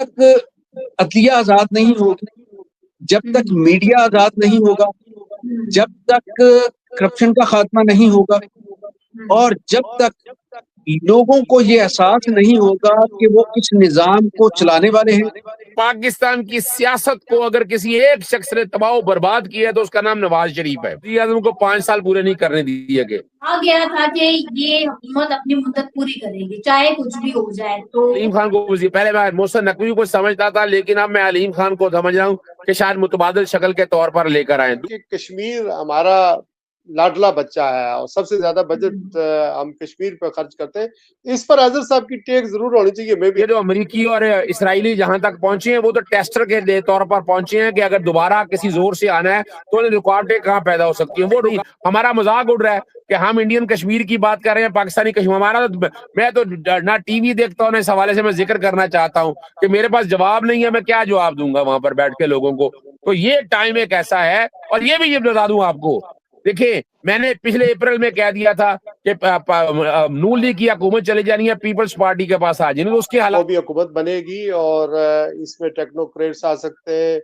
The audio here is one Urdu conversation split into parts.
تک عدلیہ آزاد نہیں ہوگی، جب تک میڈیا آزاد نہیں ہوگا، جب تک کرپشن کا خاتمہ نہیں ہوگا، اور جب تک لوگوں کو یہ احساس نہیں ہوگا کہ وہ کس نظام کو چلانے والے ہیں۔ پاکستان کی سیاست کو اگر کسی ایک شخص نے تباہ و برباد کیا ہے تو اس کا نام نواز شریف ہے۔ وزیر اعظم کو 5 سال پورے نہیں کرنے دیے گئے۔ کہا گیا تھا کہ یہ حکومت اپنی مدت پوری کرے گی چاہے کچھ بھی ہو جائے۔ تو علیم خان کو پہلے میں محسن نقوی کو سمجھتا تھا، لیکن اب میں علیم خان کو سمجھ رہا ہوں کہ شاید متبادل شکل کے طور پر لے کر آئیں۔ کہ کشمیر ہمارا لاڈلا بچہ ہے اور سب سے زیادہ بجٹ ہم کشمیر پہ خرچ کرتے ہیں، اس پر اظہر صاحب کی ٹیک ضرور ہونی چاہیے۔ میں بھی یہ جو امریکی اور اسرائیلی جہاں تک پہنچے ہیں وہ تو ٹیسٹر کے طور پر پہنچے ہیں کہ اگر دوبارہ کسی زور سے آنا ہے تو انہیں رکاوٹیں کہاں پیدا ہو سکتی ہیں۔ وہ ہمارا مذاق اڑ رہا ہے کہ ہم انڈین کشمیر کی بات کر رہے ہیں، پاکستانی کشمیر ہمارا میں تو نہ ٹی وی دیکھتا ہوں نہ اس حوالے سے میں ذکر کرنا چاہتا ہوں کہ میرے پاس جواب نہیں ہے، میں کیا جواب دوں گا وہاں پر بیٹھ کے لوگوں کو۔ تو یہ ٹائم ایک ایسا ہے، اور یہ بھی یہ بتا دوں آپ کو، دیکھیں میں نے پچھلے اپریل میں کہہ دیا تھا کہ نون لیگ کی حکومت چلی جانی ہے، پیپلز پارٹی کے پاس آ جائیں گے، اس کے وہ حالات بھی حکومت بنے گی اور اس میں ٹیکنوکریٹس آ سکتے ہیں،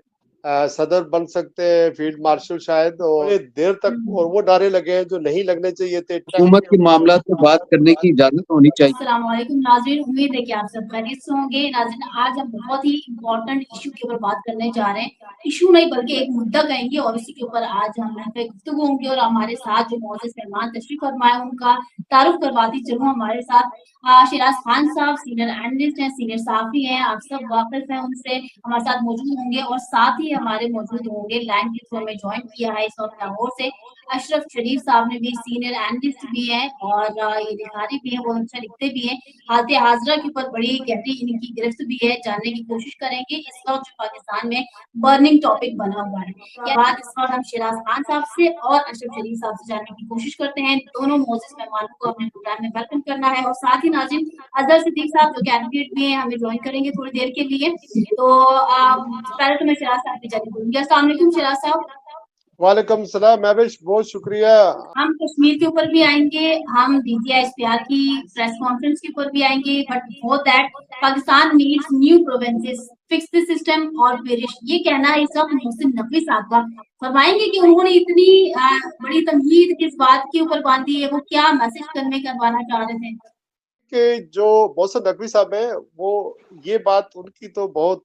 صدر بن سکتے ہیں، فیلڈ مارشل شاید، اور دیر تک اور وہ نعرے لگے ہیں جو نہیں لگنے چاہیے تھے۔ حکومت کے معاملات پر بات کرنے کی اجازت ہونی چاہیے۔ السلام علیکم ناظرین، امید ہے کہ آپ سب خیریت سے ہوں گے۔ ناظرین آج ہم بہت ہی امپورٹنٹ ایشو کے اوپر بات کرنے جا رہے ہیں، ایشو نہیں بلکہ ایک مدعا کہیں گے، اور اسی کے اوپر آج ہم محفل گفتگو ہوں گے۔ اور ہمارے ساتھ جو معزز مہمان تشریف فرمائے ان کا تعارف کرواتی چلوں۔ ہمارے ساتھ شیراز خان صاحب سینئر اینالسٹ ہیں، سینئر صحافی ہیں، آپ سب واقف ہیں ان سے، ہمارے ساتھ موجود ہوں گے۔ اور ساتھ ہی ہمارے موجود ہوں گے لائن کے تھرو میں جوائن کیا ہے اس وقت لاہور سے اشرف شریف صاحب نے بھی، سینئر اینالسٹ بھی ہیں اور یہ لکھاری بھی ہیں، وہ اچھا لکھتے بھی ہیں۔ حالت حاضرہ کے اوپر بڑی گہری ان کی گرفت بھی ہے، جاننے کی کوشش کریں گے اس وقت جو پاکستان میں برننگ ٹاپک بنا ہوا ہے۔ یہ بات اس وقت ہم شیراز خان صاحب سے اور اشرف شریف صاحب سے جاننے کی کوشش کرتے ہیں۔ دونوں معزز مہمانوں کو اپنے پروگرام میں ویلکم کرنا ہے، اور ساتھ ہی ناظرین اظہر صدیق صاحب جو کہ ایڈوکیٹ بھی ہیں ہمیں جوائن کریں گے تھوڑی دیر کے لیے۔ تو پہلے تو میں شیراز صاحب کی جانب دوں گی۔ السلام علیکم شیراز صاحب۔ وعلیکم السلام محوش، بہت شکریہ۔ ہم کشمیر کے اوپر بھی آئیں گے، ہم D G I S P R کی پریس کانفرنس کے اوپر بھی آئیں گے، but before that Pakistan needs new provinces fix the system اور پیرش، یہ کہنا ہے اس وقت محسن نقوی صاحب کا۔ فرمائیں گے کہ انہوں نے اتنی بڑی تمہید کس بات کے اوپر باندھی ہے، وہ کیا میسج کنوے کروانا چاہ رہے تھے؟ کہ جو محسن نقوی صاحب ہیں وہ یہ بات ان کی تو بہت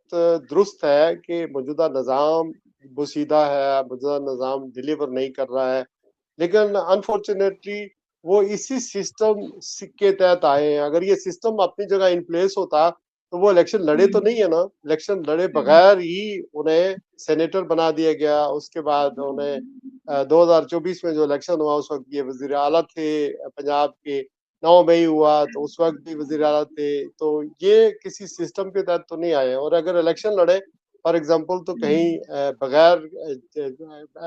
درست ہے کہ موجودہ نظام بسیدہ ہے، موجودہ نظام ڈیلیور نہیں کر رہا ہے، لیکن انفارچونیٹلی وہ اسی سسٹم کے تحت آئے ہیں۔ اگر یہ سسٹم اپنی جگہ ان پلیس ہوتا تو وہ الیکشن لڑے تو نہیں ہے نا، الیکشن لڑے بغیر ہی انہیں سینیٹر بنا دیا گیا۔ اس کے بعد انہیں 2024 میں جو الیکشن ہوا اس وقت یہ وزیر اعلیٰ تھے پنجاب کے، 9 مئی ہوا تو اس وقت بھی وزیر اعلیٰ تھے، تو یہ کسی سسٹم کے تحت تو نہیں آئے۔ اور اگر الیکشن لڑے فار ایگزامپل تو کہیں بغیر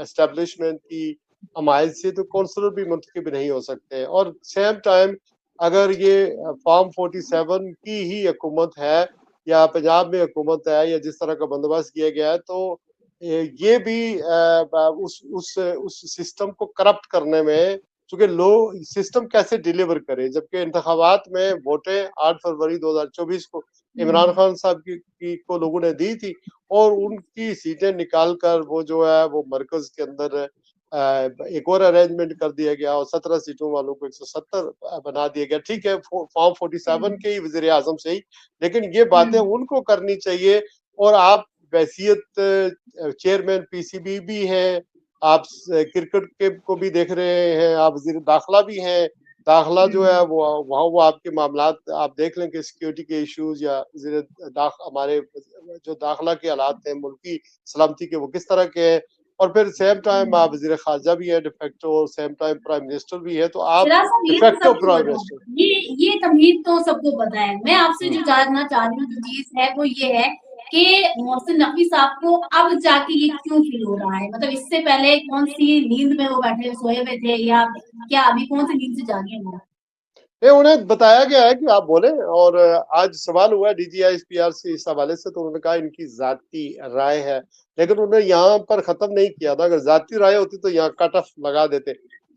اسٹیبلشمنٹ کی حمایت سے تو کونسلر بھی منتخب نہیں ہو سکتے۔ اور سیم ٹائم اگر یہ فارم 47 کی ہی حکومت ہے یا پنجاب میں حکومت ہے یا جس طرح کا بندوبست کیا گیا ہے، تو یہ بھی اس سسٹم کو کرپٹ کرنے میں، چونکہ لوگ سسٹم کیسے ڈیلیور کرے، جبکہ انتخابات میں ووٹیں 8 فروری 2024 کو عمران خان صاحب کو لوگوں نے دی تھی، اور ان کی سیٹیں نکال کر وہ جو ہے وہ مرکز کے اندر ایک اور ارینجمنٹ کر دیا گیا اور 17 سیٹوں والوں کو 170 بنا دیا گیا۔ ٹھیک ہے فارم 47 کے ہی وزیر اعظم سے ہی، لیکن یہ باتیں ان کو کرنی چاہیے۔ اور آپ بحیثیت چیئرمین پی سی بی بھی ہیں، آپ کرکٹ کے کو بھی دیکھ رہے ہیں، آپ وزیر داخلہ بھی ہیں۔ داخلہ جو ہے وہ وہاں وہ آپ کے معاملات آپ دیکھ لیں کہ سیکیورٹی کے ایشوز یا ہمارے جو داخلہ کے حالات ہیں ملکی سلامتی کے وہ کس طرح کے ہیں، اور پھر سیم ٹائم آپ وزیر خارجہ بھی ہے de facto, same time prime minister بھی ہے، تو آپ ڈیفیکٹو پرائم منسٹر۔ یہ تمہید تو سب کو پتا ہے۔ میں آپ سے جو جاننا چاہ رہی ہوں جو چیز ہے وہ یہ ہے کہ محسن نقوی صاحب کو اب جا کے یہ کیوں فیل ہو رہا ہے، مطلب اس سے پہلے کون سی نیند میں وہ بیٹھے سوئے ہوئے تھے، یا کیا ابھی کون سی نیند سے جاگے ہیں؟ انہیں بتایا گیا ہے کہ آپ بولیں، اور آج سوال ہوا ہے D G I S P R سے اس حوالے سے، تو انہوں نے کہا ان کی ذاتی رائے ہے، لیکن انہوں نے یہاں پر ختم نہیں کیا تھا۔ اگر ذاتی رائے ہوتی تو یہاں کٹ آف لگا دیتے،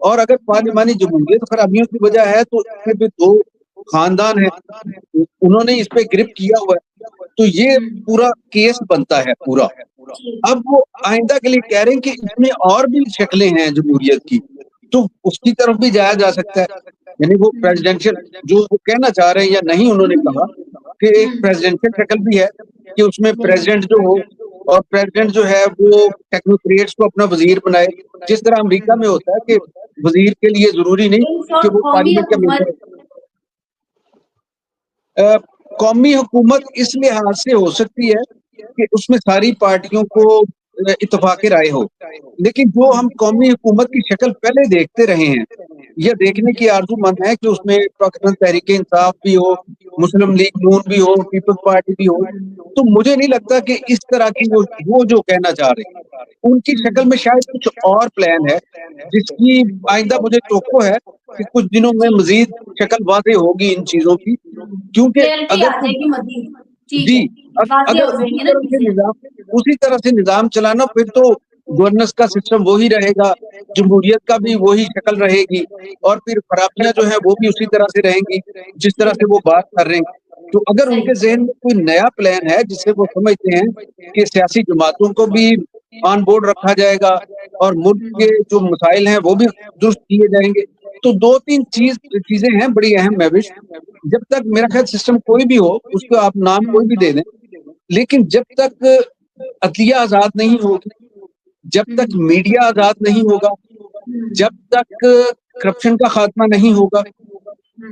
اور اگر پارلیمانی جمہوریت خرابیوں کی وجہ ہے تو اس میں بھی دو خاندان ہیں, انہوں نے اس پہ گرفت کیا ہوا ہے, تو یہ پورا کیس بنتا ہے پورا. اب وہ آئندہ کے لیے کہہ رہے ہیں کہ اس میں اور بھی شکلیں ہیں جمہوریت کی, تو اس کی طرف بھی جایا جا سکتا ہے. یعنی وہ پریزیڈینشل جو وہ کہنا چاہ رہے ہیں یا نہیں, انہوں نے کہا کہ ایک پریزیڈینشل شکل بھی ہے کہ اس میں پریزیڈنٹ جو ہو, اور پریزیڈنٹ جو ہے وہ ٹیکنوکریٹس کو اپنا وزیر بنائے, جس طرح امریکہ میں ہوتا ہے کہ وزیر کے لیے ضروری نہیں کہ وہ پارلیمنٹ کا ممبر ہے. قومی حکومت اس لحاظ سے ہو سکتی ہے کہ اس میں ساری پارٹیوں کو اتفاق رائے ہو, لیکن جو ہم قومی حکومت کی شکل پہلے دیکھتے رہے ہیں یا دیکھنے کی آرزو مند ہے کہ اس میں پاکستان تحریک انصاف بھی ہو, مسلم لیگ نون بھی ہو, پیپلز پارٹی بھی ہو, تو مجھے نہیں لگتا کہ اس طرح کی وہ جو کہنا چاہ رہے ہیں ان کی شکل میں شاید کچھ اور پلان ہے, جس کی آئندہ مجھے توقع ہے کہ کچھ دنوں میں مزید شکل واضح ہوگی ان چیزوں کی, کیونکہ اگر جی اگر اسی طرح سے نظام چلانا, پھر تو گورننس کا سسٹم وہی رہے گا, جمہوریت کا بھی وہی شکل رہے گی, اور پھر خرابیاں جو ہیں وہ بھی اسی طرح سے رہیں گی جس طرح سے وہ بات کر رہے ہیں. تو اگر ان کے ذہن میں کوئی نیا پلان ہے جس سے وہ سمجھتے ہیں کہ سیاسی جماعتوں کو بھی آن بورڈ رکھا جائے گا اور ملک کے جو مسائل ہیں وہ بھی درست کیے جائیں گے, تو دو تین چیزیں ہیں بڑی اہم محوش. جب تک میرا خیال سسٹم کوئی بھی ہو, اس کو آپ نام کوئی بھی دے دیں, لیکن جب تک عدلیہ آزاد نہیں ہوگی, جب تک میڈیا آزاد نہیں ہوگا, جب تک کرپشن کا خاتمہ نہیں ہوگا,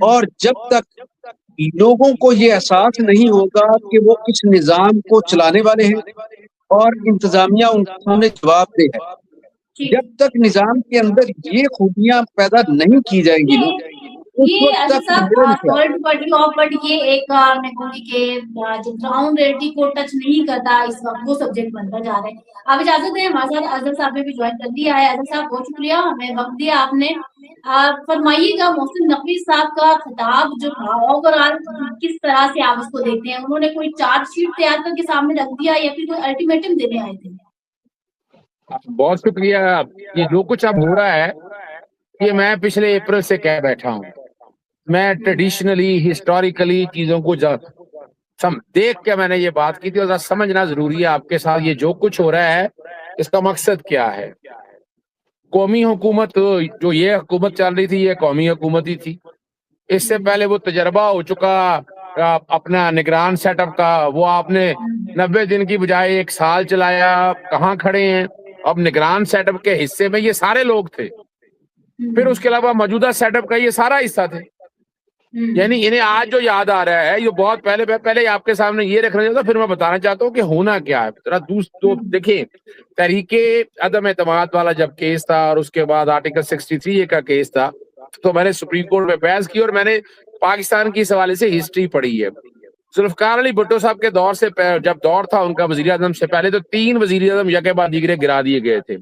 اور جب تک لوگوں کو یہ احساس نہیں ہوگا کہ وہ اس نظام کو چلانے والے ہیں اور انتظامیہ ان کے سامنے جواب دہ ہے, جب تک نظام کے اندر یہ خوبیاں پیدا نہیں کی جائیں گی نا, اس وقت بٹ یہ ایک میں کہوں گی کہ جو گراؤنڈ ریئلٹی کو ٹچ نہیں کرتا اس وقت, وہ سبجیکٹ بنتا جا رہا ہے. آپ اجازت دیں, ہمارے ساتھ اظہر صاحب نے بھی جوائن کر لیا ہے. اظہر صاحب بہت شکریہ, ہمیں وقت دیا آپ نے. فرمائیے گا محسن نقوی صاحب کا خطاب جو تھا اوور آل کس طرح سے آپ اس کو دیکھتے ہیں؟ انہوں نے کوئی چارج شیٹ تیار کر کے سامنے رکھ دیا یا پھر کوئی الٹیمیٹم دینے آئے تھے؟ بہت شکریہ. یہ جو کچھ اب ہو رہا ہے یہ میں پچھلے اپریل سے کہہ بیٹھا ہوں. میں ٹریڈیشنلی ہسٹوریکلی چیزوں کو دیکھ کے میں نے یہ بات کی تھی, اور سمجھنا ضروری ہے آپ کے ساتھ یہ جو کچھ ہو رہا ہے اس کا مقصد کیا ہے. قومی حکومت, جو یہ حکومت چل رہی تھی یہ قومی حکومت ہی تھی. اس سے پہلے وہ تجربہ ہو چکا اپنا نگران سیٹ اپ کا, وہ آپ نے 90 دن کی بجائے 1 سال چلایا. کہاں کھڑے ہیں اب نگران سیٹ اپ کے حصے میں؟ یہ سارے لوگ تھے. پھر اس کے علاوہ موجودہ سیٹ اپ کا یہ سارا حصہ تھے. یعنی انہیں آج جو یاد آ رہا ہے یہ بہت پہلے آپ کے سامنے یہ رکھنا چاہتا, پھر میں بتانا چاہتا ہوں کہ ہونا کیا ہے. ذرا دوستو دیکھیں, تحریک عدم اعتماد والا جب کیس تھا اور اس کے بعد آرٹیکل 63 کا کیس تھا, تو میں نے سپریم کورٹ میں بحث کی اور میں نے پاکستان کی اس حوالے سے ہسٹری پڑھی ہے. ذوالفقار علی بھٹو صاحب کے دور سے, جب دور تھا ان کا وزیر اعظم سے پہلے, تو 3 وزیر اعظم یکے بعد دیگرے گرا دیے گئے تھے.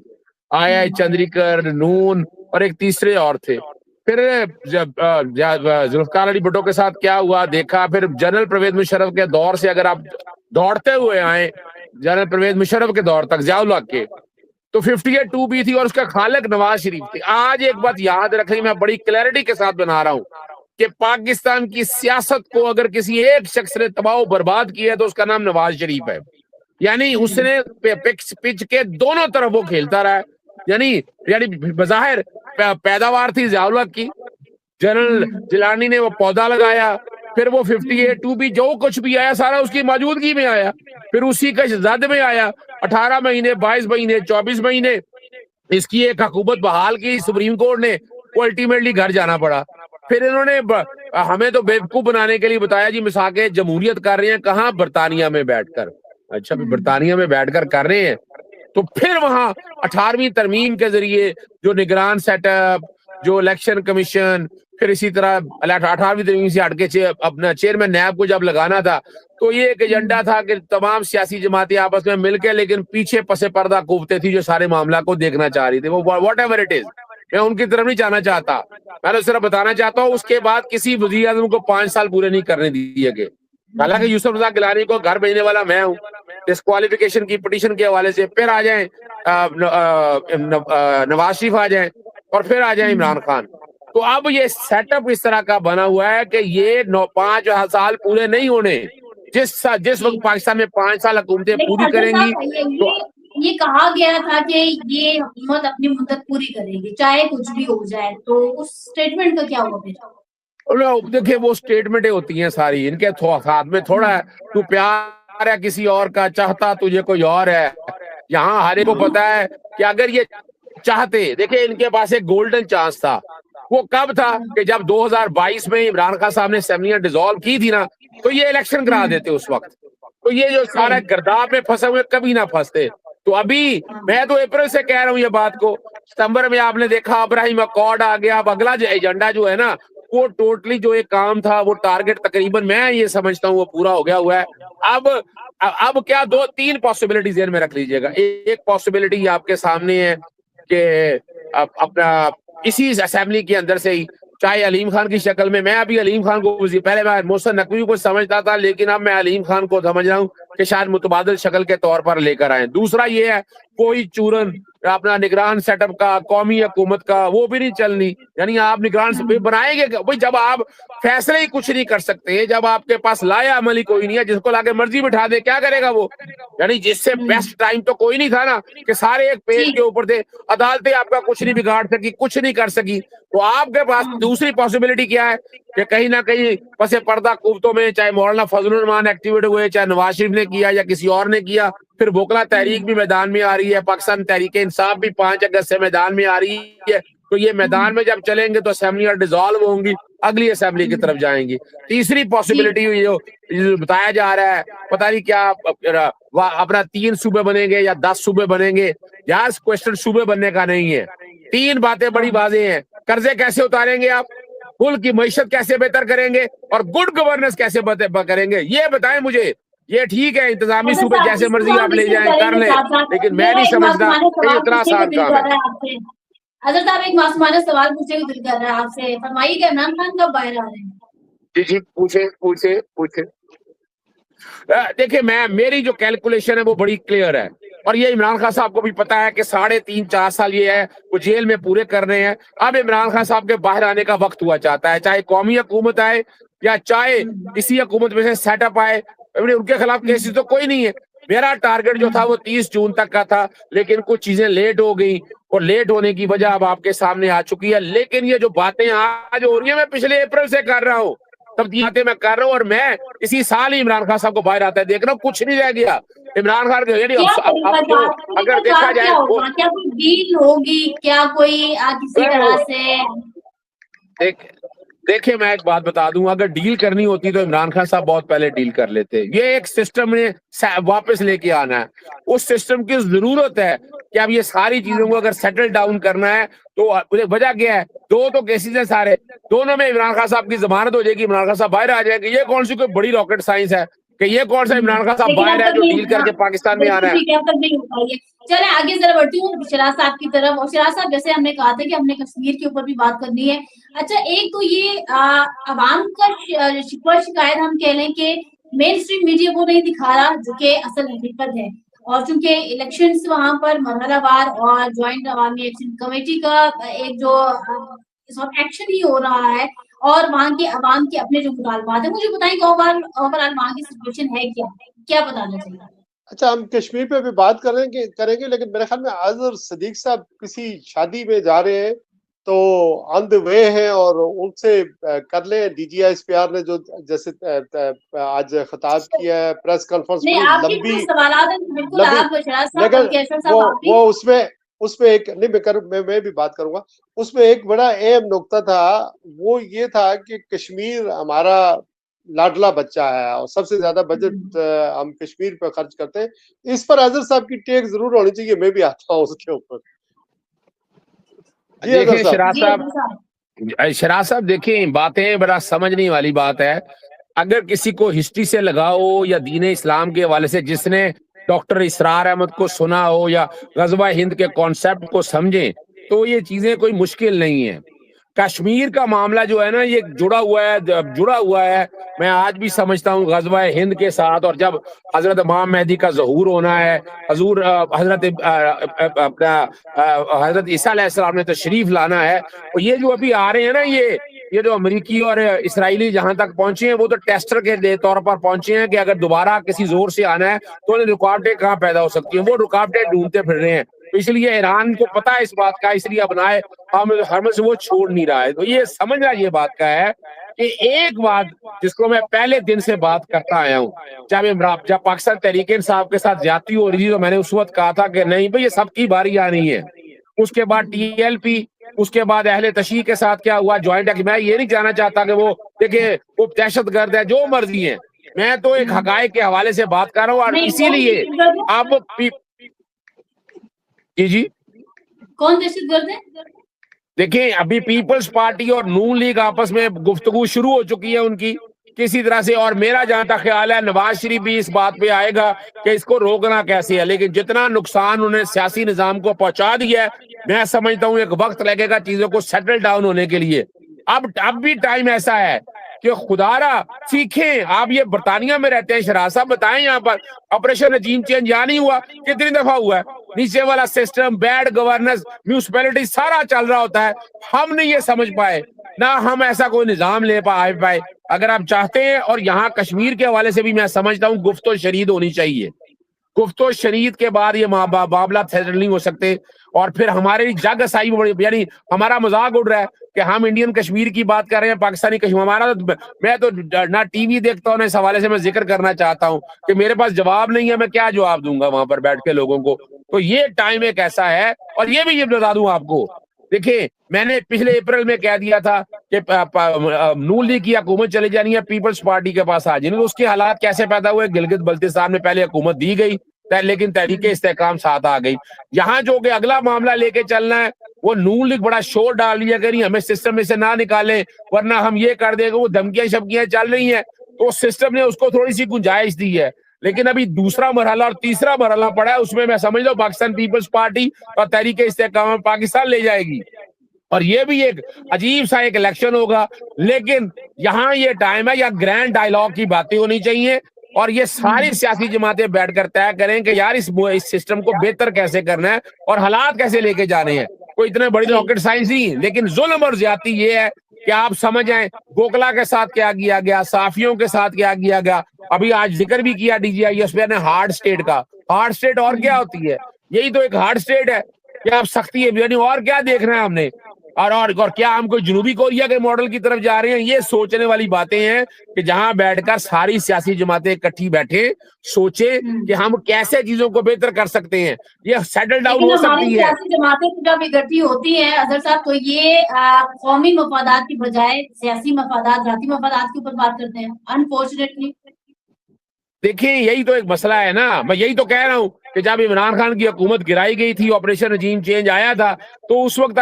آیا چندریکر, نون اور ایک تیسرے اور تھے. پھر ذوالفقار علی بھٹو کے ساتھ کیا ہوا دیکھا. پھر جنرل پرویز مشرف کے دور سے اگر آپ دوڑتے ہوئے آئے جنرل پرویز مشرف کے دور تک, ضیاء الحق کے, تو 58(2) بھی تھی اور اس کا خالق نواز شریف تھی. آج ایک بات یاد رکھیں, میں بڑی کلیئرٹی کے ساتھ بنا رہا ہوں کہ پاکستان کی سیاست کو اگر کسی ایک شخص نے تباہ و برباد کیا ہے تو اس کا نام نواز شریف ہے. یعنی اس نے پچ کے دونوں طرف وہ کھیلتا رہا ہے. یعنی بظاہر پیداوار تھی ضیاء الحق کی, جنرل جیلانی نے وہ پودا لگایا, پھر وہ 58(2) بھی جو کچھ بھی آیا سارا اس کی موجودگی میں آیا, پھر اسی کا زد میں آیا. 18 مہینے 22 مہینے 24 مہینے اس کی ایک حکومت بحال کی سپریم کورٹ نے, وہ الٹیمیٹلی گھر جانا پڑا. پھر انہوں نے ہمیں تو بیوقوف بنانے کے لیے بتایا جی مساق جمہوریت کر رہے ہیں. کہاں؟ برطانیہ میں بیٹھ کر. اچھا, برطانیہ میں بیٹھ کر کر رہے ہیں, تو پھر وہاں 18ویں ترمیم کے ذریعے جو نگران سیٹ اپ, جو الیکشن کمیشن, پھر اسی طرح 18ویں ترمیم سے ہٹ کے اپنا چیئرمین نیب کو جب لگانا تھا, تو یہ ایک ایجنڈا تھا کہ تمام سیاسی جماعتیں آپس میں مل کے, لیکن پیچھے پس پردہ قوتیں تھی جو سارے معاملہ کو دیکھنا چاہ رہی تھی. وہ واٹ ایور اٹ از, میں ان کی طرف نہیں جانا چاہتا, میں نے صرف بتانا چاہتا ہوں. اس کے بعد کسی وزیر اعظم کو 5 سال پورے نہیں کرنے دیے گئے. حالانکہ یوسف رضا گیلانی کو گھر بھیجنے والا میں ہوں ڈسکوالیفیکیشن کی پٹیشن کے حوالے سے. پھر آ جائیں نواز شریف, آ جائیں اور پھر آ جائیں عمران خان. تو اب یہ سیٹ اپ اس طرح کا بنا ہوا ہے کہ یہ 5 سال پورے نہیں ہونے, جس وقت پاکستان میں 5 سال حکومتیں پوری کریں گی تو یہ کہا گیا تھا کہ یہ حکومت اپنی مدت پوری کرے گی چاہے کچھ بھی ہو جائے, تو اس اسٹیٹمنٹ کا کیا ہوا پھر؟ دیکھیں وہ اسٹیٹمنٹیں ہوتی ہیں ساری, ان کے ہاتھ میں تھوڑا ہے. تو پیار ہے کسی اور کا, چاہتا تجھے کوئی اور ہے. یہاں ہر ایک کو پتا ہے کہ اگر یہ چاہتے, دیکھیں ان کے پاس ایک گولڈن چانس تھا. وہ کب تھا کہ جب 2022 میں عمران خان صاحب نے اسمبلیاں ڈیزالو کی تھی نا, تو یہ الیکشن کرا دیتے اس وقت. تو یہ جو سارا گرداب میں پھنسے ہوئے کبھی نہ پھنستے. تو ابھی میں تو اپریل سے کہہ رہا ہوں یہ بات کو. ستمبر میں آپ نے دیکھا ابراہیم اکارڈ آ گیا. اب اگلا جو ایجنڈا جو ہے نا, وہ ٹوٹلی جو ایک کام تھا, وہ ٹارگٹ تقریباً میں یہ سمجھتا ہوں وہ پورا ہو گیا ہوا ہے. اب کیا 2-3 پاسبلٹی ذہن میں رکھ لیجئے گا. ایک پاسبلٹی آپ کے سامنے ہے کہ اپنا اسی اسمبلی کے اندر سے ہی, چاہے علیم خان کی شکل میں ابھی علیم خان کو پہلے میں محسن نقوی کو سمجھتا تھا, لیکن اب میں علیم خان کو سمجھ رہا ہوں کہ شاید متبادل شکل کے طور پر لے کر آئیں. دوسرا یہ ہے کوئی چورن اپنا نگران سیٹ اپ کا قومی حکومت کا, وہ بھی نہیں چلنی. یعنی آپ نگران بنائیں گے بھائی جب آپ فیصلے ہی کچھ نہیں کر سکتے, جب آپ کے پاس لایا عملی کوئی نہیں ہے, جس کو لا کے مرضی بٹھا دے کیا کرے گا وہ. یعنی جس سے بیسٹ ٹائم تو کوئی نہیں تھا نا کہ سارے ایک پیج کے اوپر تھے, عدالتیں آپ کا کچھ نہیں بگاڑ سکی, کچھ نہیں کر سکی. تو آپ کے پاس دوسری پاسبلٹی کیا ہے کہ کہیں نہ کہیں پس پردہ قوتوں میں چاہے مولانا فضل الرحمان ایکٹیویٹ ہوئے, چاہے نواز شریف نے کیا یا کسی اور نے کیا, پھر بوکلا تحریک بھی میدان میں آ رہی ہے, پاکستان تحریک انصاف بھی 5 اگست سے میدان میں آ رہی ہے. تو یہ میدان میں جب چلیں گے تو اسمبلیاں ڈیزالو ہوں گی, اگلی اسمبلی کی طرف جائیں گی. تیسری پاسبلٹی جو بتایا جا رہا ہے پتہ نہیں کیا اپنا 3 صوبے بنیں گے یا 10 صوبے بنیں گے. یار کوشچن صوبے بننے کا نہیں ہے, 3 باتیں بڑی واضح ہیں. قرضے کیسے اتاریں گے آپ, ملک کی معیشت کیسے بہتر کریں گے, اور گڈ گورننس کیسے کریں گے, یہ بتائیں مجھے. یہ ٹھیک ہے انتظامی صوبے جیسے مرضی آپ لے جائیں کر لیں, لیکن میں نہیں سمجھتا کہ یہ اتنا آسان کام ہے. حضرت صاحب ایک معصومانہ سوال پوچھنے کو دل کر رہا ہے آپ سے, فرمائیے کہ عمران خان کب باہر آ رہے ہیں؟ جی پوچھیں. دیکھیں میری جو کیلکولیشن ہے وہ بڑی کلیئر ہے, اور یہ عمران خان صاحب کو بھی پتا ہے کہ 3.5-4 سال یہ ہے وہ جیل میں پورے کر رہے ہیں. اب عمران خان صاحب کے باہر آنے کا وقت ہوا چاہتا ہے, چاہے قومی حکومت آئے یا چاہے اسی حکومت میں سے سیٹ اپ آئے. ان کے خلاف کیسز تو کوئی نہیں ہے. میرا ٹارگٹ جو تھا وہ 30 جون تک کا تھا, لیکن کچھ چیزیں لیٹ ہو گئی, اور لیٹ ہونے کی وجہ اب آپ کے سامنے آ چکی ہے. لیکن یہ جو باتیں آج ہو رہی ہیں میں پچھلے اپریل سے کر رہا ہوں, تب یہ باتیں میں کر رہا ہوں, اور میں اسی سال ہی عمران خان صاحب کو باہر آتا ہے دیکھ رہا ہوں. کچھ نہیں رہ گیا عمران خان کے, یعنی اگر دیکھا جائے کیا کوئی ڈیل ہوگی, کیا کوئی کسی طرح سے دیکھیں میں ایک بات بتا دوں, اگر ڈیل کرنی ہوتی تو عمران خان صاحب بہت پہلے ڈیل کر لیتے. یہ ایک سسٹم نے واپس لے کے آنا ہے, اس سسٹم کی ضرورت ہے کہ اب یہ ساری چیزوں کو اگر سیٹل ڈاؤن کرنا ہے تو وجہ کیا ہے, 2 تو کیسز ہیں سارے, دونوں میں عمران خان صاحب کی ضمانت ہو جائے گی, عمران خان صاحب باہر آ جائیں گے. یہ کون سی کوئی بڑی راکٹ سائنس ہے کہ یہ کون سا عمران خان صاحب باہر ہے جو ڈیل کر کے پاکستان میں آنا ہے. چلے آگے ذرا بڑھتی ہوں شراز صاحب کی طرف. اور شراز صاحب جیسے ہم نے کہا تھا کہ ہم نے کشمیر کے اوپر بھی بات کرنی ہے. اچھا ایک تو یہ عوام کا شکایت ہم کہہ لیں کہ مین اسٹریم میڈیا وہ نہیں دکھا رہا جو کہ اصل حقیقت ہے, اور چونکہ الیکشنز وہاں پر مرحلہ وار اور جوائنٹ عوامی ایکشن کمیٹی کا ایک جو ایکشن ہی ہو رہا ہے, اور وہاں کے عوام کے اپنے جو مطالبات ہیں, مجھے بتائیں کہ اوور آل وہاں کی سچویشن ہے کیا بتانا چاہیے. اچھا ہم کشمیر پہ بھی بات کریں گے لیکن میرے خیال میں اظہر صدیق صاحب کسی شادی میں جا رہے ہیں تو آن دی وے ہیں, اور ان سے کر لیں. D G S P R نے جو جیسے آج خطاب کیا ہے, پریس کانفرنس لمبی, لیکن وہ اس میں ایک نہیں میں بھی بات کروں گا. اس میں ایک بڑا اہم نقطہ تھا, وہ یہ تھا کہ کشمیر ہمارا لاڈلا بچہ ہے اور سب سے زیادہ بجٹ ہم کشمیر پہ خرچ کرتے ہیں. اس پر اظہر صاحب کی ٹیک ضرور ہونی چاہیے, میں بھی آتا ہوں اس کے اوپر. دیکھیں شراز صاحب دیکھیں باتیں بڑا سمجھنے والی بات ہے. اگر کسی کو ہسٹری سے لگاؤ یا دین اسلام کے حوالے سے, جس نے ڈاکٹر اسرار احمد کو سنا ہو یا غزوہ ہند کے کانسیپٹ کو سمجھیں, تو یہ چیزیں کوئی مشکل نہیں ہیں. کشمیر کا معاملہ جو ہے نا یہ جڑا ہوا ہے میں آج بھی سمجھتا ہوں غزوہ ہند کے ساتھ، اور جب حضرت امام مہدی کا ظہور ہونا ہے، حضرت عیسیٰ علیہ السلام نے تشریف لانا ہے، اور یہ جو ابھی آ رہے ہیں نا یہ جو امریکی اور اسرائیلی جہاں تک پہنچے ہیں وہ تو ٹیسٹر کے طور پر پہنچے ہیں کہ اگر دوبارہ کسی زور سے آنا ہے تو انہیں رکاوٹیں کہاں پیدا ہو سکتی ہیں، وہ رکاوٹیں ڈھونڈتے پھر رہے ہیں. تو اس لیے ایران کو پتا ہے اس بات کا، اس لیے اپنائے ہم سے وہ چھوڑ نہیں رہا ہے. تو یہ سمجھنا یہ بات کا ہے کہ ایک بات جس کو میں پہلے دن سے بات کرتا آیا ہوں، جب پاکستان تحریک انصاف کے ساتھ زیادتی ہو رہی تھی تو میں نے اس وقت کہا تھا کہ نہیں بھئی یہ سب کی باری آنی ہے. اس کے بعد ٹی ایل پی، اس کے بعد اہل تشیع کے ساتھ کیا ہوا، جوائنٹ ایکٹ. میں یہ نہیں جانا چاہتا کہ وہ دیکھیں وہ دہشت گرد ہے، جو مرضی ہے، میں تو ایک حقائق کے حوالے سے بات کر رہا ہوں. اور اسی لیے اب جی کون دہشت گرد ہے؟ دیکھیں ابھی پیپلز پارٹی اور نون لیگ آپس میں گفتگو شروع ہو چکی ہے ان کی کسی طرح سے، اور میرا جہاں تک خیال ہے نواز شریف بھی اس بات پہ آئے گا کہ اس کو روکنا کیسے ہے. لیکن جتنا نقصان انہیں سیاسی نظام کو پہنچا دیا ہے، میں سمجھتا ہوں ایک وقت لگے گا چیزوں کو سیٹل ڈاؤن ہونے کے لیے. اب بھی ٹائم ایسا ہے کہ خدا را سیکھیں. آپ یہ برطانیہ میں رہتے ہیں، شراز صاحب بتائیں یہاں پر آپریشن رجیم چینج یا نہیں ہوا، کتنی دفعہ ہوا ہے؟ نیچے والا سسٹم، بیڈ گورننس، میونسپیلٹی سارا چل رہا ہوتا ہے. ہم نہیں یہ سمجھ پائے، نہ ہم ایسا کوئی نظام لے پائے. اگر آپ چاہتے ہیں، اور یہاں کشمیر کے حوالے سے بھی میں سمجھتا ہوں گفت و شنید ہونی چاہیے. گفت و شنید کے بعد یہ معاملات سیٹل نہیں ہو سکتے. اور پھر ہمارے جگ سائی یعنی ہمارا مذاق اڑ رہا ہے کہ ہم انڈین کشمیر کی بات کر رہے ہیں، پاکستانی کشمیر ہمارا. میں تو نہ ٹی وی دیکھتا ہوں، اس حوالے سے میں ذکر کرنا چاہتا ہوں کہ میرے پاس جواب نہیں ہے، میں کیا جواب دوں گا وہاں پر بیٹھ کے لوگوں کو. تو یہ ٹائم ایک ایسا ہے. اور یہ بھی یہ بتا دوں آپ کو، دیکھیں میں نے پچھلے اپریل میں کہہ دیا تھا کہ نون لیگ کی حکومت چلی جانی ہے، پیپلز پارٹی کے پاس آ جائیں. تو اس کے حالات کیسے پیدا ہوئے؟ گلگت بلتستان میں پہلے حکومت دی گئی لیکن تحریک استحکام ساتھ آ گئی. یہاں جو کہ اگلا معاملہ لے کے چلنا ہے، وہ نون لیگ بڑا شور ڈال لیا کہ نہیں ہمیں سسٹم میں سے نہ نکالیں ورنہ ہم یہ کر دیں گے. وہ دھمکیاں شمکیاں چل رہی ہیں، تو سسٹم نے اس کو تھوڑی سی گنجائش دی ہے. لیکن ابھی دوسرا مرحلہ اور تیسرا مرحلہ پڑا ہے، اس میں سمجھ لو پاکستان پیپلز پارٹی اور تحریک استحکام پاکستان لے جائے گی. اور یہ بھی ایک عجیب سا ایک الیکشن ہوگا. لیکن یہاں یہ ٹائم ہے، یا گرینڈ ڈائیلاگ کی باتیں ہونی چاہیے، اور یہ ساری سیاسی جماعتیں بیٹھ کر طے کریں کہ یار اس سسٹم کو بہتر کیسے کرنا ہے اور حالات کیسے لے کے جانے ہیں. کوئی اتنے بڑی راکٹ سائنس نہیں، لیکن ظلم اور زیادتی یہ ہے کہ آپ سمجھ آئیں گوکلا کے ساتھ کیا کیا گیا، صحافیوں کے ساتھ کیا کیا گیا. ابھی آج ذکر بھی کیا ڈی جی آئی ایس پی نے ہارڈ اسٹیٹ کا. ہارڈ اسٹیٹ اور کیا ہوتی ہے؟ یہی تو ایک ہارڈ اسٹیٹ ہے کہ آپ سختی ہے، یعنی اور کیا دیکھنا ہے ہم نے؟ اور کیا ہم کوئی جنوبی کوریا کے ماڈل کی طرف جا رہے ہیں؟ یہ سوچنے والی باتیں ہیں کہ جہاں بیٹھ کر ساری سیاسی جماعتیں اکٹھی بیٹھے سوچیں کہ ہم کیسے چیزوں کو بہتر کر سکتے ہیں. یہ سیٹل ڈاؤن ہو سکتی ہے. سیاسی جماعتیں جب اکٹھی ہوتی ہیں اظہر صاحب، تو یہ قومی مفادات کی بجائے سیاسی مفادات، ذاتی مفادات کے اوپر بات کرتے ہیں انفارچونیٹلی. دیکھیں یہی تو ایک مسئلہ ہے نا. میں یہی تو کہہ رہا ہوں کہ جب عمران خان کی حکومت گرائی گئی تھی، آپریشن رجیم چینج آیا تھا، تو اس وقت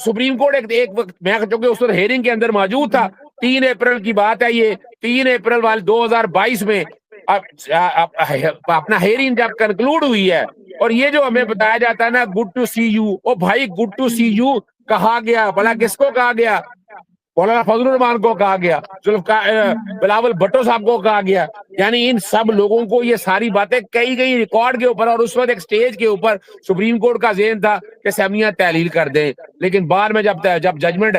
سپریم کورٹ ایک وقت میں چونکہ اس وقت ہیئرنگ کے اندر موجود تھا. 3 اپریل کی بات ہے، یہ 3 اپریل والے 2022 میں اپنا ہیئرنگ جب کنکلوڈ ہوئی ہے. اور یہ جو ہمیں بتایا جاتا ہے نا گڈ ٹو سی یو، او بھائی گڈ ٹو سی یو کہا گیا، بھلا کس کو کہا گیا؟ مولانا فضل الرحمان کو کہا گیا، بلاول بھٹو صاحب کو کہا گیا. یعنی ان سب لوگوں کو یہ ساری باتیں کئی گئی ریکارڈ کے اوپر. اور اس وقت ایک سٹیج کے اوپر سپریم کورٹ کا ذہن تھا کہ اسمبلیاں تحلیل کر دیں. لیکن بعد میں جب ججمنٹ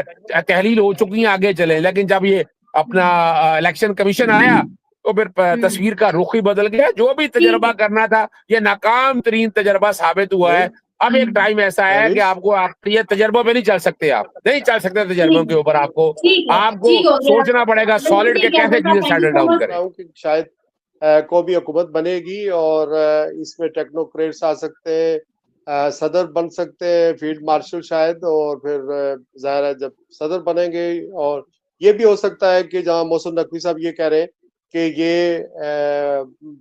تحلیل ہو چکی ہیں آگے چلے. لیکن جب یہ اپنا الیکشن کمیشن آیا تو پھر تصویر کا رخ ہی بدل گیا. جو بھی تجربہ کرنا تھا یہ ناکام ترین تجربہ ثابت ہوا ہے. اب ایک ٹائم ایسا ہے کہ آپ یہ تجربوں پہ نہیں چل سکتے، آپ نہیں چل سکتے تجربوں کے اوپر. آپ کو سوچنا پڑے گا سالڈ کے کیسے چیزیں سیٹل ڈاؤن کریں. شاید قومی حکومت بنے گی اور اس میں ٹیکنوکریٹس آ سکتے ہیں، صدر بن سکتے ہیں، فیلڈ مارشل شاید. اور پھر ظاہر ہے جب صدر بنیں گے، اور یہ بھی ہو سکتا ہے کہ جہاں محسن نقوی صاحب یہ کہہ رہے ہیں کہ یہ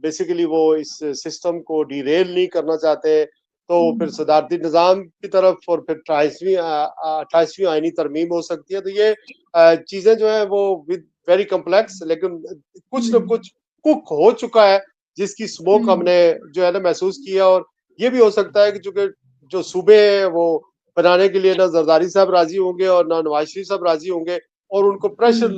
بیسیکلی وہ اس سسٹم کو ڈی ریل نہیں کرنا چاہتے، تو پھر صدارتی نظام کی طرف اور پھر 28ویں آئینی ترمیم ہو سکتی ہے. تو یہ چیزیں جو ہیں وہ ویری کمپلیکس، لیکن کچھ نہ کچھ کک ہو چکا ہے جس کی سموک ہم نے جو ہے نا محسوس کیا. اور یہ بھی ہو سکتا ہے کہ چونکہ جو صوبے ہیں وہ بنانے کے لیے نہ زرداری صاحب راضی ہوں گے اور نہ نواز شریف صاحب راضی ہوں گے، اور ان کو پریشر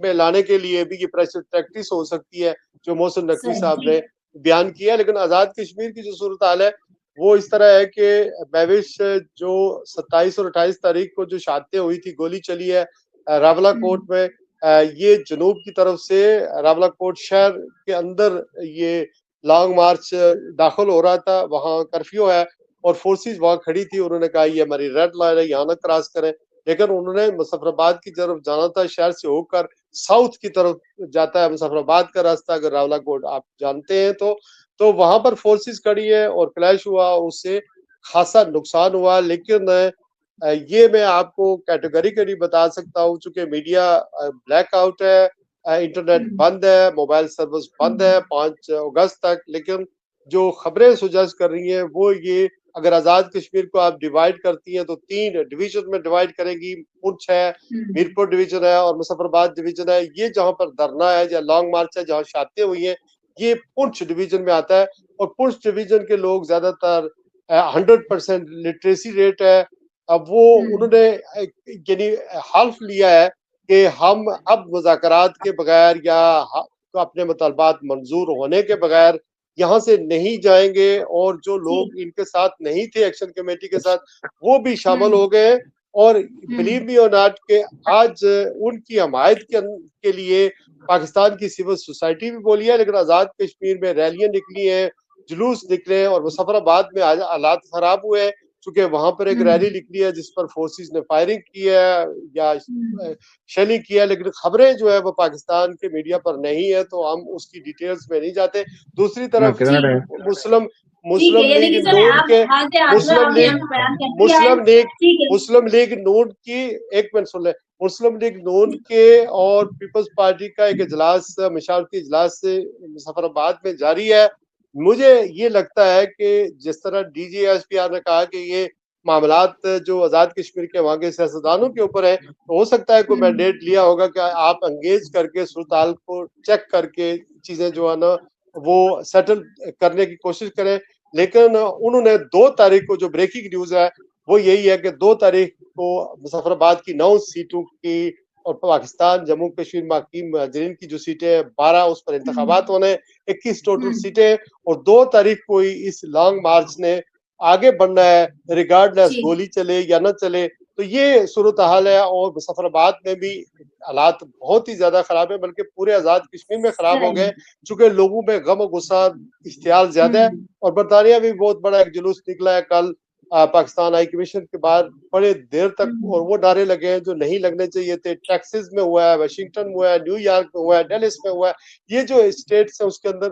میں لانے کے لیے بھی یہ پریشر ٹیکٹکس ہو سکتی ہے جو محسن نقوی صاحب نے بیان کیا ہے۔ لیکن آزاد کشمیر کی جو صورتحال ہے وہ اس طرح ہے کہ مہوش جو 27 اور 28 تاریخ کو جو شہادتیں ہوئی تھی، گولی چلی ہے راولا کوٹ میں، یہ جنوب کی طرف سے راولا کوٹ شہر کے اندر یہ لانگ مارچ داخل ہو رہا تھا، وہاں کرفیو ہے اور فورسز وہاں کھڑی تھی، انہوں نے کہا یہ ہماری ریڈ لائن ہے، یہاں نہ کراس کریں، لیکن انہوں نے مظفر آباد کی طرف جانا تھا، شہر سے ہو کر ساؤتھ کی طرف جاتا ہے مظفر آباد کا راستہ، اگر راولا کوٹ آپ جانتے ہیں تو وہاں پر فورسز کھڑی ہے اور کلیش ہوا اور اس سے خاصا نقصان ہوا۔ لیکن یہ میں آپ کو کیٹیگریکلی بتا سکتا ہوں، چونکہ میڈیا بلیک آؤٹ ہے، انٹرنیٹ بند ہے، موبائل سروس بند ہے 5 اگست تک، لیکن جو خبریں سجیسٹ کر رہی ہیں وہ یہ، اگر آزاد کشمیر کو آپ ڈیوائیڈ کرتی ہیں تو 3 ڈویژن میں ڈیوائیڈ کرے گی، پنچ ہے، میرپور ڈویژن ہے اور مظفر آباد ڈویژن ہے۔ یہ جہاں پر دھرنا ہے یا لانگ مارچ ہے، جہاں شہادتیں ہوئی ہیں، یہ پنچ ڈویژن میں آتا ہے، اور پنچ ڈویژن کے لوگ زیادہ تر 100% لٹریسی ریٹ ہے۔ اب وہ انہوں نے یعنی حلف لیا ہے کہ ہم اب مذاکرات کے بغیر یا اپنے مطالبات منظور ہونے کے بغیر یہاں سے نہیں جائیں گے، اور جو لوگ ان کے ساتھ نہیں تھے ایکشن کمیٹی کے ساتھ وہ بھی شامل ہو گئے، اور بلیو می اور ناٹ کہ آج ان کی حمایت کے لیے پاکستان کی سول سوسائٹی بھی بولی ہے، لیکن آزاد کشمیر میں ریلیاں نکلی ہیں، جلوس نکلے ہیں، اور مظفر آباد میں آج حالات خراب ہوئے ہیں چونکہ وہاں پر ایک ریلی نکلی ہے جس پر فورسز نے فائرنگ کی ہے یا شیلنگ کی ہے، لیکن خبریں جو ہے وہ پاکستان کے میڈیا پر نہیں ہے تو ہم اس کی ڈیٹیلز میں نہیں جاتے۔ دوسری طرف مسلم لیگ نون کے مسلم لیگ نون کی ایک منٹ سن لیں، مسلم لیگ نون کے اور پیپلز پارٹی کا ایک اجلاس مشاورتی اجلاس سے مظفر آباد میں جاری ہے۔ مجھے یہ لگتا ہے کہ جس طرح D G S P R نے کہا کہ یہ معاملات جو آزاد کشمیر کے وہاں کے سیاستدانوں کے اوپر ہے، تو ہو سکتا ہے کوئی مینڈیٹ لیا ہوگا کہ آپ انگیج کر کے صورتحال کو چیک کر کے چیزیں جو ہے نا وہ سیٹل کرنے کی کوشش کریں، لیکن انہوں نے 2 تاریخ کو جو بریکنگ نیوز ہے وہ یہی ہے کہ 2 تاریخ کو مظفر آباد کی 9 سیٹوں کی اور پاکستان جموں کشمیر مقیم مہاجرین کی جو سیٹیں 12 اس پر انتخابات ہونے، 21 ٹوٹل سیٹیں، اور 2 تاریخ کو اس لانگ مارچ نے آگے بڑھنا ہے ریگارڈلیس گولی چلے یا نہ چلے۔ تو یہ صورتحال ہے، اور مظفر آباد میں بھی حالات بہت ہی زیادہ خراب ہیں، بلکہ پورے آزاد کشمیر میں خراب ہو گئے چونکہ لوگوں میں غم و غصہ اشتعال زیادہ ہے۔ اور برطانیہ بھی بہت بڑا ایک جلوس نکلا ہے کل پاکستان ہائی کمیشن کے باہر بڑے دیر تک، اور وہ نعرے لگے ہیں جو نہیں لگنے چاہیے تھے۔ ٹیکسز میں ہوا ہے، واشنگٹن میں ہوا ہے، نیو یارک میں ہوا ہے، ڈیلس میں ہوا ہے، یہ جو اسٹیٹس ہیں اس کے اندر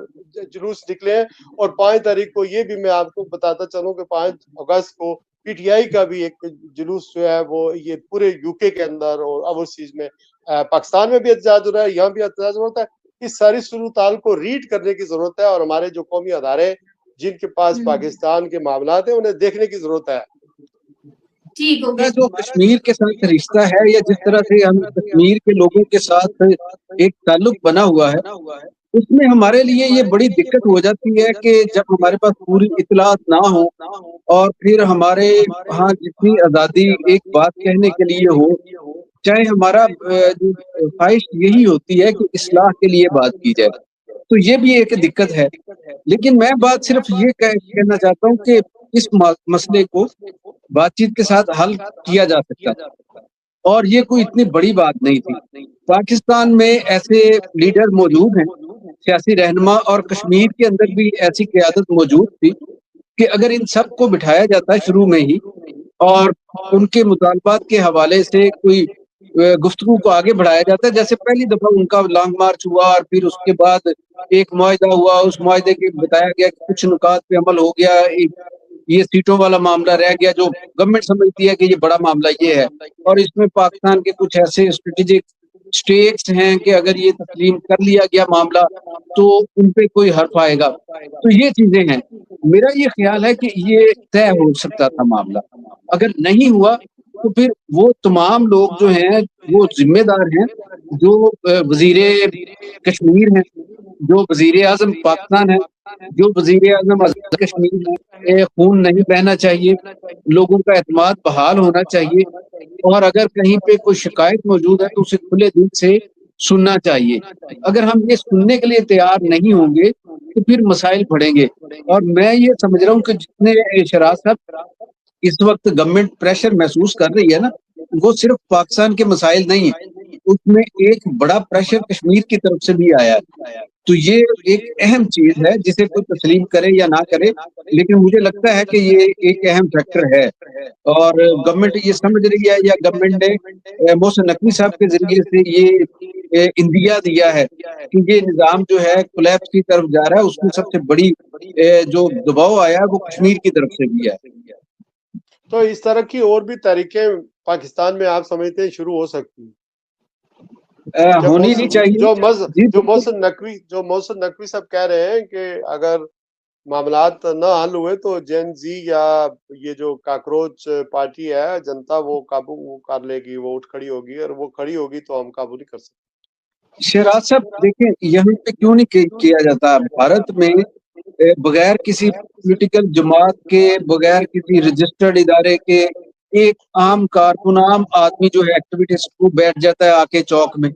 جلوس نکلے ہیں۔ اور 5 تاریخ کو یہ بھی میں آپ کو بتاتا چلوں کہ 5 اگست کو پی ٹی آئی کا بھی ایک جلوس جو ہے وہ یہ پورے یو کے اندر اور اوورسیز میں پاکستان میں بھی احتجاج ہو رہا ہے، یہاں بھی احتجاج ہوتا ہے۔ اس ساری صورتحال کو ریڈ کرنے کی ضرورت ہے، اور ہمارے جو قومی ادارے جن کے پاس پاکستان کے معاملات ہیں انہیں دیکھنے کی ضرورت ہے۔ جو کشمیر کے ساتھ رشتہ ہے یا جس طرح سے ہم کشمیر کے لوگوں کے ساتھ ایک تعلق بنا ہوا ہے، اس میں ہمارے لیے یہ بڑی دقت ہو جاتی ہے کہ جب ہمارے پاس پوری اطلاعات نہ ہو اور پھر ہمارے ہاں جتنی آزادی ایک بات کہنے کے لیے ہو، چاہے ہمارا خواہش یہی ہوتی ہے کہ اصلاح کے لیے بات کی جائے، تو یہ بھی ایک دقت ہے۔ لیکن میں بات صرف یہ کہنا چاہتا ہوں کہ اس مسئلے کو بات چیت کے ساتھ حل کیا جا سکتا ہے، اور یہ کوئی اتنی بڑی بات نہیں تھی۔ پاکستان میں ایسے لیڈر موجود ہیں، سیاسی رہنما، اور کشمیر کے اندر بھی ایسی قیادت موجود تھی کہ اگر ان سب کو بٹھایا جاتا ہے شروع میں ہی اور ان کے مطالبات کے حوالے سے کوئی گفتگو کو آگے بڑھایا جاتا ہے، جیسے پہلی دفعہ ان کا لانگ مارچ ہوا اور پھر اس کے بعد ایک معاہدہ ہوا، اس معاہدے کے بتایا گیا کہ کچھ نکات پہ عمل ہو گیا، یہ سیٹوں والا معاملہ رہ گیا جو گورنمنٹ سمجھتی ہے کہ یہ بڑا معاملہ یہ ہے، اور اس میں پاکستان کے کچھ ایسے اسٹریٹجک سٹیٹس ہیں کہ اگر یہ تسلیم کر لیا گیا معاملہ تو ان پہ کوئی حرف آئے گا، تو یہ چیزیں ہیں۔ میرا یہ خیال ہے کہ یہ طے ہو سکتا تھا معاملہ، اگر نہیں ہوا تو پھر وہ تمام لوگ جو ہیں وہ ذمہ دار ہیں، جو وزیر کشمیر ہیں، جو وزیر اعظم پاکستان ہے، جو وزیر اعظم آزاد کشمیر میں خون نہیں بہنا چاہیے، لوگوں کا اعتماد بحال ہونا چاہیے، اور اگر کہیں پہ کوئی شکایت موجود ہے تو اسے کھلے دل سے سننا چاہیے۔ اگر ہم یہ سننے کے لیے تیار نہیں ہوں گے تو پھر مسائل بڑھیں گے۔ اور میں یہ سمجھ رہا ہوں کہ جتنے شراز صاحب اس وقت گورنمنٹ پریشر محسوس کر رہی ہے نا، وہ صرف پاکستان کے مسائل نہیں ہیں، اس میں ایک بڑا پریشر کشمیر کی طرف سے بھی آیا ہے۔ تو یہ ایک اہم چیز ہے جسے کوئی تسلیم کرے یا نہ کرے، لیکن مجھے لگتا ہے کہ یہ ایک اہم فیکٹر ہے، اور گورنمنٹ یہ سمجھ رہی ہے، یا گورنمنٹ نے محسن نقوی صاحب کے ذریعے سے یہ اندیا دیا ہے کہ یہ نظام جو ہے کولیپس کی طرف جا رہا ہے۔ اس میں سب سے بڑی جو دباؤ آیا ہے وہ کشمیر کی طرف سے بھی ہے۔ تو اس طرح کی اور بھی تحریکیں پاکستان میں آپ سمجھتے ہیں شروع ہو سکتی ہیں؟ ہونی نہیں چاہیے۔ جو محسن نقوی صاحب کہہ رہے ہیں کہ اگر معاملات نہ حل ہوئے تو جین زی یا یہ جو کاکروچ پارٹی ہے جنتا وہ قابو کر لے گی، وہ اٹھ کھڑی ہوگی، اور وہ کھڑی ہوگی تو ہم قابو نہیں کر سکتے۔ شہراز صاحب دیکھیں، یہاں پہ کیوں نہیں کیا جاتا؟ بھارت میں بغیر کسی پولیٹیکل جماعت کے، بغیر کسی رجسٹرڈ ادارے کے، ایک عام کارکن، عام آدمی جو ہے ایکٹیویٹسٹ کو بیٹھ جاتا ہے آ کے چوک میں،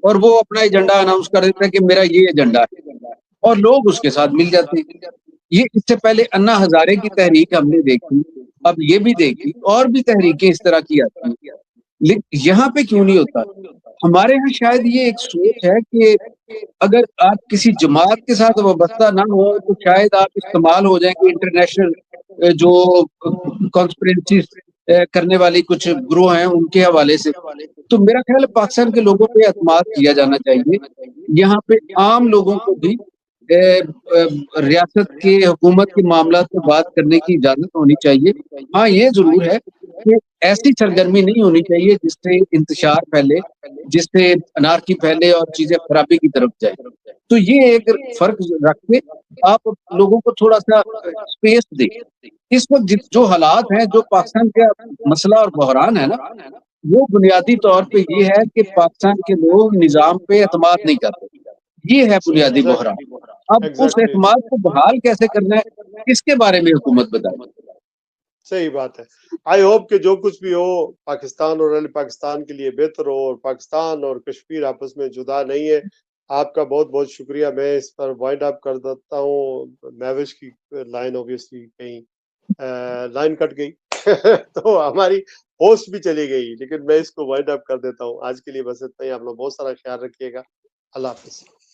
اور وہ اپنا ایجنڈا اناؤنس کر دیتا ہے کہ میرا یہ ایجنڈا ہے، اور لوگ اس کے ساتھ مل جاتے ہیں۔ یہ اس سے پہلے انا ہزارے کی تحریک ہم نے دیکھی، اب یہ بھی دیکھی، اور بھی تحریکیں اس طرح کی آتی ہیں، لیکن یہاں پہ کیوں نہیں ہوتا؟ ہمارے ہاں شاید یہ ایک سوچ ہے کہ اگر آپ کسی جماعت کے ساتھ وابستہ نہ ہو تو شاید آپ استعمال ہو جائیں گے انٹرنیشنل جو کانسپیرنسی کرنے والی کچھ گروہ ہیں ان کے حوالے سے۔ تو میرا خیال ہے پاکستان کے لوگوں پہ اعتماد کیا جانا چاہیے، یہاں پہ عام لوگوں کو بھی ریاست کے، حکومت کے معاملات میں بات کرنے کی اجازت ہونی چاہیے۔ ہاں یہ ضرور ہے کہ ایسی سرگرمی نہیں ہونی چاہیے جس سے انتشار پھیلے، جس سے انارکی پھیلے اور چیزیں خرابی کی طرف جائیں۔ تو یہ ایک فرق رکھ کے آپ لوگوں کو تھوڑا سا اسپیس دیں۔ اس وقت جو حالات ہیں، جو پاکستان کا مسئلہ اور بحران ہے نا، وہ بنیادی طور پہ یہ ہے کہ پاکستان کے لوگ نظام پہ اعتماد نہیں کرتے، یہ ہے بنیادی بحران۔ اب اس اعتماد کو بحال کیسے کرنا ہے، اس کے بارے میں حکومت بتائے۔ صحیح بات ہے۔ آئی ہوپ کہ جو کچھ بھی ہو پاکستان اور اہل پاکستان کے لیے بہتر ہو، اور پاکستان اور کشمیر آپس میں جدا نہیں ہے۔ آپ کا بہت بہت شکریہ۔ میں اس پر وائنڈ اپ کر دیتا ہوں۔ مہوش کی لائن اوبیسلی کہیں لائن کٹ گئی تو ہماری ہوسٹ بھی چلی گئی، لیکن میں اس کو وائنڈ اپ کر دیتا ہوں۔ آج کے لیے بس اتنا ہی۔ آپ لوگ بہت سارا خیال رکھیے گا۔ اللہ حافظ۔